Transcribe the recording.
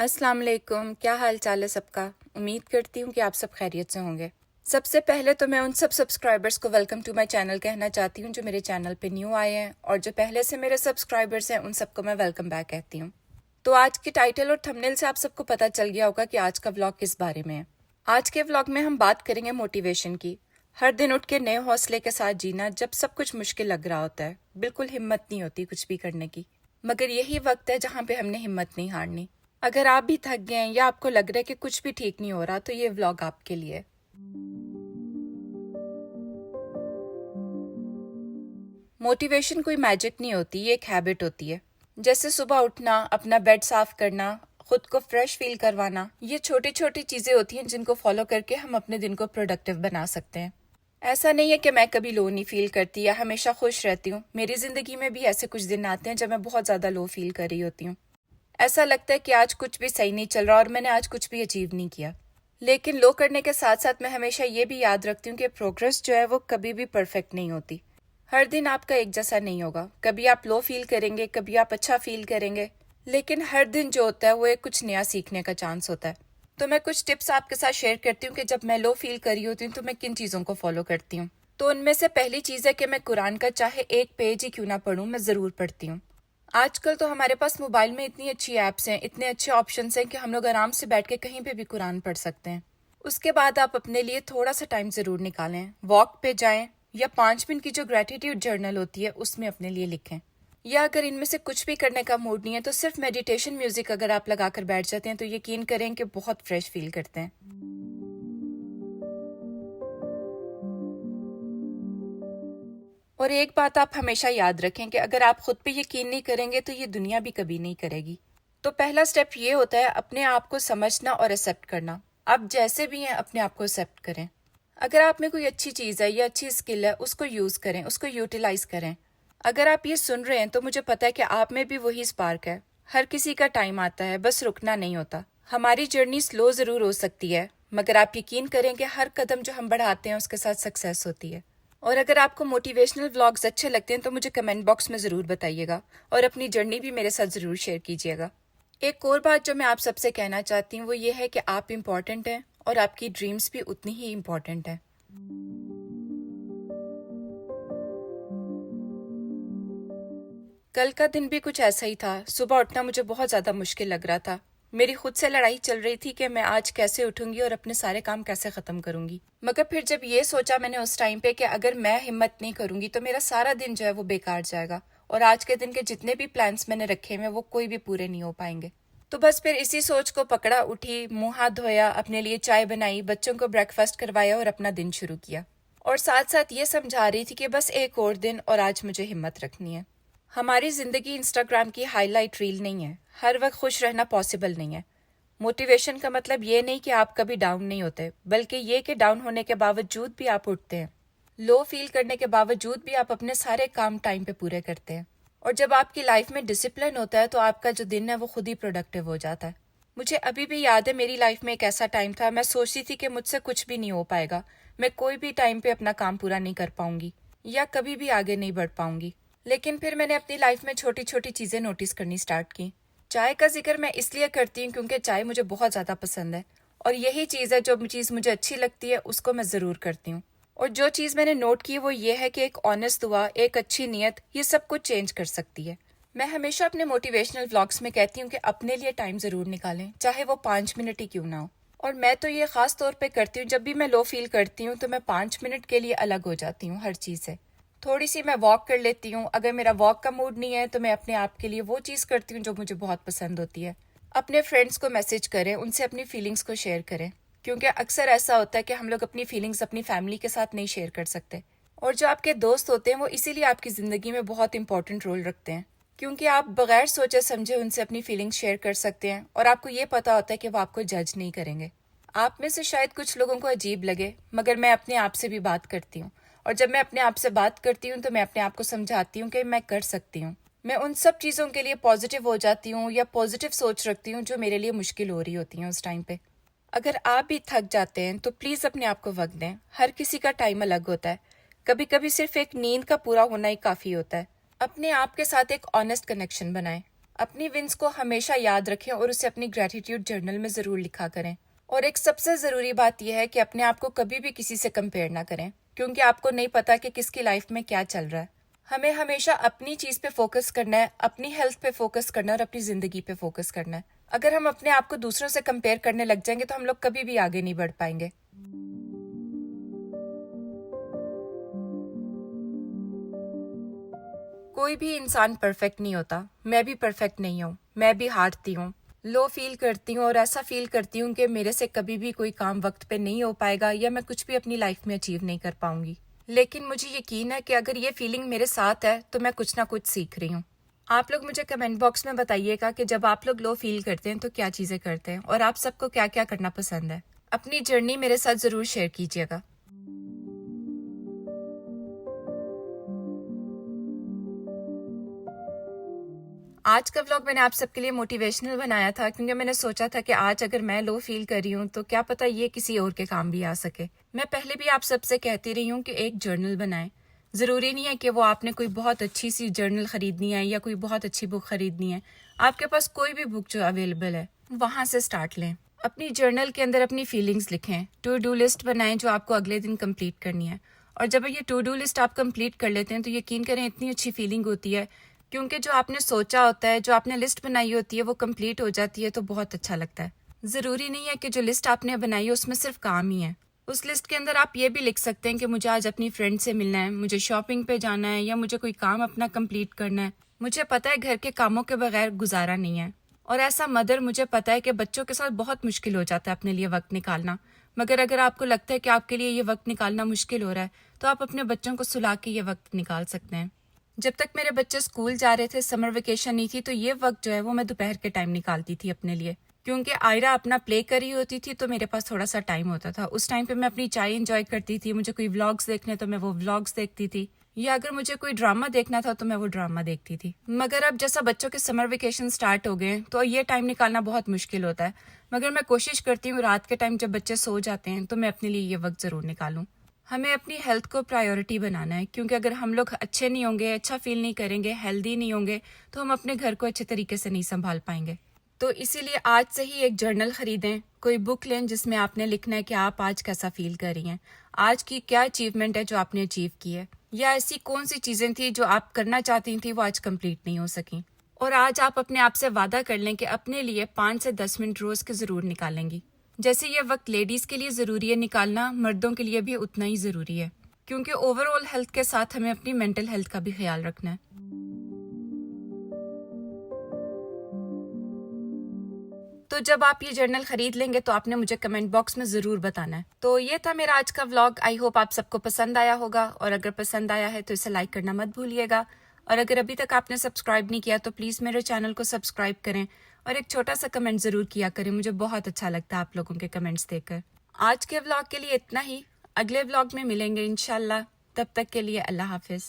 अस्सलाम वालेकुम। क्या हाल चाल है सबका। उम्मीद करती हूँ कि आप सब खैरियत से होंगे। सबसे पहले तो मैं उन सब सब्सक्राइबर्स को वेलकम टू माय चैनल कहना चाहती हूँ जो मेरे चैनल पे न्यू आए हैं, और जो पहले से मेरे सब्सक्राइबर्स हैं उन सबको मैं वेलकम बैक कहती हूँ। तो आज के टाइटल और थंबनेल से आप सबको पता चल गया होगा कि आज का व्लॉग किस बारे में है। आज के व्लॉग में हम बात करेंगे मोटिवेशन की। हर दिन उठ के नए हौसले के साथ जीना जब सब कुछ मुश्किल लग रहा होता है, बिल्कुल हिम्मत नहीं होती कुछ भी करने की, मगर यही वक्त है जहाँ पे हमने हिम्मत नहीं हारनी। अगर आप भी थक गए हैं या आपको लग रहा है कि कुछ भी ठीक नहीं हो रहा, तो ये व्लॉग आपके लिए है। मोटिवेशन कोई मैजिक नहीं होती, ये एक हैबिट होती है। जैसे सुबह उठना, अपना बेड साफ करना, खुद को फ्रेश फील करवाना, ये छोटी छोटी चीजें होती हैं जिनको फॉलो करके हम अपने दिन को प्रोडक्टिव बना सकते हैं। ऐसा नहीं है कि मैं कभी लो नहीं फील करती या हमेशा खुश रहती हूँ। मेरी जिंदगी में भी ऐसे कुछ दिन आते हैं जब मैं बहुत ज्यादा लो फील कर रही होती हूँ। ऐसा लगता है कि आज कुछ भी सही नहीं चल रहा और मैंने आज कुछ भी अचीव नहीं किया। लेकिन लो करने के साथ साथ मैं हमेशा ये भी याद रखती हूँ कि प्रोग्रेस जो है वो कभी भी परफेक्ट नहीं होती। हर दिन आपका एक जैसा नहीं होगा। कभी आप लो फील करेंगे, कभी आप अच्छा फील करेंगे, लेकिन हर दिन जो होता है वो एक कुछ नया सीखने का चांस होता है। तो मैं कुछ टिप्स आपके साथ शेयर करती हूँ कि जब मैं लो फील कर रही होती हूँ तो मैं किन चीज़ों को फॉलो करती हूँ। तो उनमें से पहली चीज़ है कि मैं कुरान का चाहे एक पेज ही क्यों ना पढूं, मैं ज़रूर पढ़ती हूँ। आजकल तो हमारे पास मोबाइल में इतनी अच्छी ऐप्स हैं, इतने अच्छे ऑप्शंस हैं कि हम लोग आराम से बैठ के कहीं पे भी कुरान पढ़ सकते हैं। उसके बाद आप अपने लिए थोड़ा सा टाइम ज़रूर निकालें, वॉक पे जाएं या 5 मिनट की जो ग्रेटिट्यूड जर्नल होती है उसमें अपने लिए लिखें। या अगर इनमें से कुछ भी करने का मूड नहीं है तो सिर्फ मेडिटेशन म्यूजिक अगर आप लगा कर बैठ जाते हैं तो यकीन करें कि बहुत फ्रेश फील करते हैं। और एक बात आप हमेशा याद रखें कि अगर आप खुद पे यकीन नहीं करेंगे तो ये दुनिया भी कभी नहीं करेगी। तो पहला स्टेप ये होता है अपने आप को समझना और एक्सेप्ट करना। आप जैसे भी हैं अपने आप को एक्सेप्ट करें। अगर आप में कोई अच्छी चीज़ है या अच्छी स्किल है, उसको यूज़ करें, उसको यूटिलाइज करें। अगर आप ये सुन रहे हैं तो मुझे पता है कि आप में भी वही स्पार्क है। हर किसी का टाइम आता है, बस रुकना नहीं होता। हमारी जर्नी स्लो ज़रूर हो सकती है, मगर आप यकीन करें कि हर कदम जो हम बढ़ाते हैं उसके साथ सक्सेस होती है। और अगर आपको मोटिवेशनल व्लॉग्स अच्छे लगते हैं तो मुझे कमेंट बॉक्स में ज़रूर बताइएगा और अपनी जर्नी भी मेरे साथ ज़रूर शेयर कीजिएगा। एक और बात जो मैं आप सबसे कहना चाहती हूँ वो ये है कि आप इम्पॉर्टेंट हैं और आपकी ड्रीम्स भी उतनी ही इम्पॉर्टेंट हैं। कल का दिन भी कुछ ऐसा ही था। सुबह उठना मुझे बहुत ज़्यादा मुश्किल लग रहा था। मेरी खुद से लड़ाई चल रही थी कि मैं आज कैसे उठूंगी और अपने सारे काम कैसे ख़त्म करूंगी। मगर फिर जब ये सोचा मैंने उस टाइम पे कि अगर मैं हिम्मत नहीं करूंगी तो मेरा सारा दिन जो है वो बेकार जाएगा और आज के दिन के जितने भी प्लान्स मैंने रखे हुए वो कोई भी पूरे नहीं हो पाएंगे। तो बस फिर इसी सोच को पकड़ा, उठी, मुंह हाथ धोया, अपने लिए चाय बनाई, बच्चों को ब्रेकफास्ट करवाया और अपना दिन शुरू किया। और साथ साथ ये समझा रही थी कि बस एक और दिन और आज मुझे हिम्मत रखनी है। हमारी ज़िंदगी इंस्टाग्राम की हाईलाइट रील नहीं है। हर वक्त खुश रहना पॉसिबल नहीं है। मोटिवेशन का मतलब ये नहीं कि आप कभी डाउन नहीं होते, बल्कि ये कि डाउन होने के बावजूद भी आप उठते हैं। लो फील करने के बावजूद भी आप अपने सारे काम टाइम पे पूरे करते हैं। और जब आपकी लाइफ में डिसिप्लिन होता है तो आपका जो दिन है वो खुद ही प्रोडक्टिव हो जाता है। मुझे अभी भी याद है, मेरी लाइफ में एक ऐसा टाइम था, मैं सोचती थी कि मुझसे कुछ भी नहीं हो पाएगा, मैं कोई भी टाइम पे अपना काम पूरा नहीं कर पाऊंगी या कभी भी आगे नहीं बढ़ पाऊंगी। लेकिन फिर मैंने अपनी लाइफ में छोटी छोटी चीज़ें नोटिस करनी स्टार्ट की। चाय का जिक्र मैं इसलिए करती हूँ क्योंकि चाय मुझे बहुत ज़्यादा पसंद है, और यही चीज़ है, जो चीज़ मुझे अच्छी लगती है उसको मैं ज़रूर करती हूँ। और जो चीज़ मैंने नोट की वो ये है कि एक ऑनेस्ट दुआ, एक अच्छी नीयत, ये सब कुछ चेंज कर सकती है। मैं हमेशा अपने मोटिवेशनल व्लॉग्स में कहती हूँ कि अपने लिए टाइम ज़रूर निकालें, चाहे वो 5 मिनट ही क्यों ना हो। और मैं तो ये ख़ास तौर पे करती हूँ, जब भी मैं लो फील करती हूँ तो मैं 5 मिनट के लिए अलग हो जाती हूँ हर चीज़ से। थोड़ी सी मैं वॉक कर लेती हूँ। अगर मेरा वॉक का मूड नहीं है तो मैं अपने आप के लिए वो चीज़ करती हूँ जो मुझे बहुत पसंद होती है। अपने फ्रेंड्स को मैसेज करें, उनसे अपनी फीलिंग्स को शेयर करें, क्योंकि अक्सर ऐसा होता है कि हम लोग अपनी फीलिंग्स अपनी फैमिली के साथ नहीं शेयर कर सकते। और जो आपके दोस्त होते हैं वो इसीलिए आपकी ज़िंदगी में बहुत इंपॉर्टेंट रोल रखते हैं, क्योंकि आप बगैर सोचे समझे उनसे अपनी फीलिंग्स शेयर कर सकते हैं और आपको ये पता होता है कि वो आपको जज नहीं करेंगे। आप में से शायद कुछ लोगों को अजीब लगे, मगर मैं अपने आप से भी बात करती हूँ। और जब मैं अपने आप से बात करती हूँ तो मैं अपने आप को समझाती हूँ कि मैं कर सकती हूँ। मैं उन सब चीज़ों के लिए पॉजिटिव हो जाती हूँ या पॉजिटिव सोच रखती हूँ जो मेरे लिए मुश्किल हो रही होती हैं उस टाइम पे। अगर आप भी थक जाते हैं तो प्लीज़ अपने आप को वक्त दें। हर किसी का टाइम अलग होता है। कभी कभी सिर्फ एक नींद का पूरा होना ही काफ़ी होता है। अपने आप के साथ एक ऑनेस्ट कनेक्शन बनाएं। अपनी विंस को हमेशा याद रखें और उसे अपनी ग्रैटिट्यूड जर्नल में ज़रूर लिखा करें। और एक सबसे ज़रूरी बात यह है कि अपने आप को कभी भी किसी से कंपेयर ना करें, क्योंकि आपको नहीं पता कि किसकी लाइफ में क्या चल रहा है। हमें हमेशा अपनी चीज़ पे फोकस करना है, अपनी हेल्थ पे फोकस करना है और अपनी ज़िंदगी पे फोकस करना है। अगर हम अपने आप को दूसरों से कंपेयर करने लग जाएंगे तो हम लोग कभी भी आगे नहीं बढ़ पाएंगे। कोई भी इंसान परफेक्ट नहीं होता। मैं भी परफेक्ट नहीं हूँ। मैं भी हारती हूँ, लो फील करती हूँ और ऐसा फील करती हूँ कि मेरे से कभी भी कोई काम वक्त पे नहीं हो पाएगा या मैं कुछ भी अपनी लाइफ में अचीव नहीं कर पाऊंगी। लेकिन मुझे यकीन है कि अगर ये फीलिंग मेरे साथ है तो मैं कुछ ना कुछ सीख रही हूँ। आप लोग मुझे कमेंट बॉक्स में बताइएगा कि जब आप लोग लो फील करते हैं तो क्या चीज़ें करते हैं और आप सबको क्या क्या करना पसंद है। अपनी जर्नी मेरे साथ ज़रूर शेयर कीजिएगा। आज का व्लॉग मैंने आप सबके लिए मोटिवेशनल बनाया था, क्योंकि मैंने सोचा था कि आज अगर मैं लो फील कर रही हूँ तो क्या पता ये किसी और के काम भी आ सके। मैं पहले भी आप सबसे कहती रही हूँ कि एक जर्नल बनाएं। ज़रूरी नहीं है कि वो आपने कोई बहुत अच्छी सी जर्नल खरीदनी है या कोई बहुत अच्छी बुक खरीदनी है। आपके पास कोई भी बुक जो अवेलेबल है वहाँ से स्टार्ट लें। अपनी जर्नल के अंदर अपनी फीलिंग्स लिखें, टू डू लिस्ट बनाएं जो आपको अगले दिन कंप्लीट करनी है। और जब ये टू डू लिस्ट आप कंप्लीट कर लेते हैं तो यकीन करें इतनी अच्छी फीलिंग होती है, क्योंकि जो आपने सोचा होता है, जो आपने लिस्ट बनाई होती है वो कंप्लीट हो जाती है तो बहुत अच्छा लगता है। ज़रूरी नहीं है कि जो लिस्ट आपने बनाई है उसमें सिर्फ काम ही है। उस लिस्ट के अंदर आप ये भी लिख सकते हैं कि मुझे आज अपनी फ्रेंड से मिलना है, मुझे शॉपिंग पे जाना है या मुझे कोई काम अपना कंप्लीट करना है। मुझे पता है घर के कामों के बगैर गुजारा नहीं है। और ऐसा मदर मुझे पता है कि बच्चों के साथ बहुत मुश्किल हो जाता है अपने लिए वक्त निकालना। मगर अगर आपको लगता है कि आपके लिए ये वक्त निकालना मुश्किल हो रहा है तो आप अपने बच्चों को सुला के ये वक्त निकाल सकते हैं। जब तक मेरे बच्चे स्कूल जा रहे थे, समर वेकेशन नहीं थी, तो ये वक्त जो है वो मैं दोपहर के टाइम निकालती थी अपने लिए, क्योंकि आयरा अपना प्ले कर रही होती थी तो मेरे पास थोड़ा सा टाइम होता था। उस टाइम पे मैं अपनी चाय एंजॉय करती थी। मुझे कोई व्लॉग्स देखने तो मैं वो व्लॉग्स देखती थी, या अगर मुझे कोई ड्रामा देखना था तो मैं वो ड्रामा देखती थी। मगर अब जैसा बच्चों के समर वेकेशन स्टार्ट हो गए तो ये टाइम निकालना बहुत मुश्किल होता है। मगर मैं कोशिश करती हूँ रात के टाइम जब बच्चे सो जाते हैं तो मैं अपने लिए ये वक्त ज़रूर निकालूं। हमें अपनी हेल्थ को प्रायोरिटी बनाना है, क्योंकि अगर हम लोग अच्छे नहीं होंगे, अच्छा फील नहीं करेंगे, हेल्दी नहीं होंगे तो हम अपने घर को अच्छे तरीके से नहीं संभाल पाएंगे। तो इसीलिए आज से ही एक जर्नल खरीदें, कोई बुक लें जिसमें आपने लिखना है कि आप आज कैसा फील कर रही हैं, आज की क्या अचीवमेंट है जो आपने अचीव की है, या ऐसी कौन सी चीज़ें थी जो आप करना चाहती थी वो आज कंप्लीट नहीं हो सकी। और आज आप अपने आप से वादा कर लें कि अपने लिए 5 से 10 मिनट रोज़ के ज़रूर निकालेंगी। जैसे ये वक्त लेडीज़ के लिए ज़रूरी है निकालना, मर्दों के लिए भी उतना ही ज़रूरी है, क्योंकि ओवरऑल हेल्थ के साथ हमें अपनी मेंटल हेल्थ का भी ख्याल रखना है। तो जब आप ये जर्नल खरीद लेंगे तो आपने मुझे कमेंट बॉक्स में ज़रूर बताना है। तो ये था मेरा आज का व्लॉग। आई होप आप सबको पसंद आया होगा, और अगर पसंद आया है तो इसे लाइक करना मत भूलिएगा। और अगर अभी तक आपने सब्सक्राइब नहीं किया तो प्लीज़ मेरे चैनल को सब्सक्राइब करें और एक छोटा सा कमेंट ज़रूर किया करें। मुझे बहुत अच्छा लगता है आप लोगों के कमेंट्स देखकर। आज के व्लॉग के लिए इतना ही। अगले व्लॉग में मिलेंगे इंशाल्लाह। तब तक के लिए अल्लाह हाफिज़।